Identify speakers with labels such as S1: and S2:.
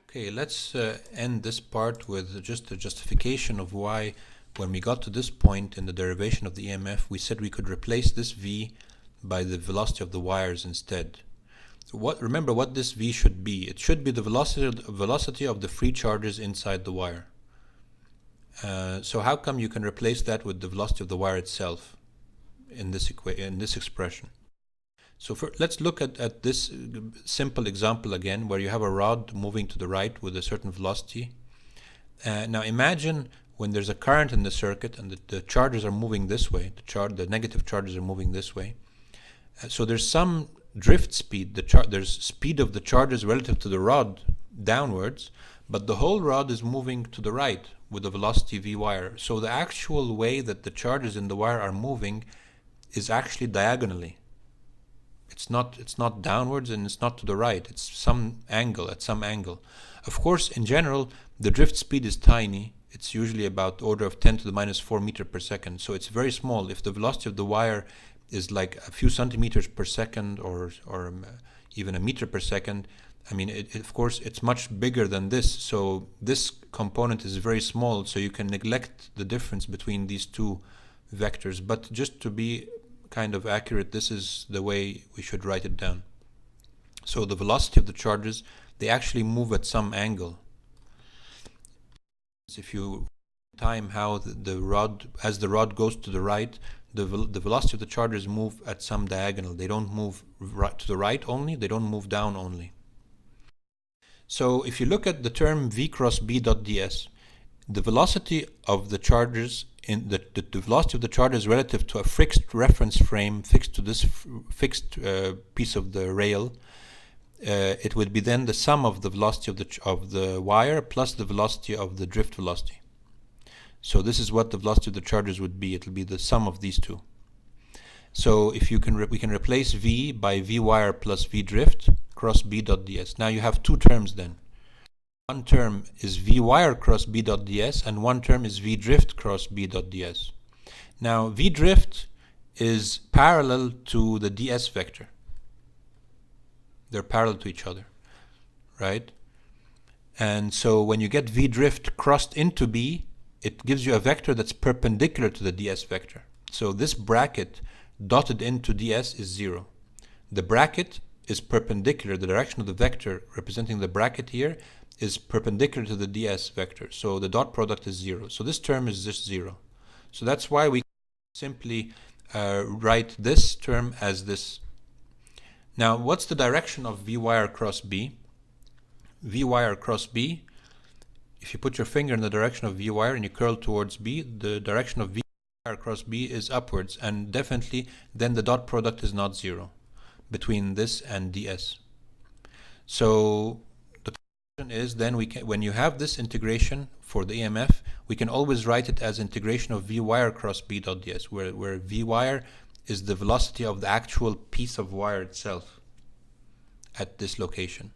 S1: Okay, let's end this part with just a justification of why, when we got to this point in the derivation of the EMF, we said we could replace this V by the velocity of the wires instead. So remember what this V should be. It should be the velocity of the free charges inside the wire. So how come you can replace that with the velocity of the wire itself in this expression? So let's look at this simple example again, where you have a rod moving to the right with a certain velocity. Now imagine when there's a current in the circuit and the charges are moving this way, the negative charges are moving this way. So there's some drift speed, there's speed of the charges relative to the rod downwards, but the whole rod is moving to the right with a velocity v wire. So the actual way that the charges in the wire are moving is actually diagonally. It's not downwards and it's not to the right. It's at some angle. Of course, in general, the drift speed is tiny. It's usually about order of 10 to the minus 4 meters per second. So it's very small. If the velocity of the wire is like a few centimeters per second or even a meter per second, I mean, of course, it's much bigger than this. So this component is very small. So you can neglect the difference between these two vectors. But just to be kind of accurate, this is the way we should write it down. So the velocity of the charges, they actually move at some angle. If you time how the rod, as the rod goes to the right, the velocity of the charges move at some diagonal. They don't move to the right only, they don't move down only. So if you look at the term v cross b dot ds, the velocity of the charges in the velocity of the charges relative to a fixed reference frame fixed to this fixed piece of the rail, it would be then the sum of the velocity of the wire plus the velocity of the drift velocity. So this is what the velocity of the charges would be. It will be the sum of these two. So if we can replace v by v wire plus v drift cross b dot ds. Now you have two terms then. One term is v wire cross b dot ds and one term is v drift cross b dot ds. Now v drift is parallel to the ds vector. They're parallel to each other, right? And so when you get v drift crossed into b, it gives you a vector that's perpendicular to the ds vector. So this bracket dotted into ds is 0. The bracket is perpendicular, the direction of the vector representing the bracket here is perpendicular to the ds vector. So the dot product is 0. So this term is just 0. So that's why we simply write this term as this. Now what's the direction of v wire cross b? V wire cross b, if you put your finger in the direction of v wire and you curl towards b, the direction of v wire cross b is upwards, and definitely then the dot product is not 0 between this and ds. So the conclusion is then when you have this integration for the EMF, we can always write it as integration of v wire cross b dot ds, where v wire is the velocity of the actual piece of wire itself at this location.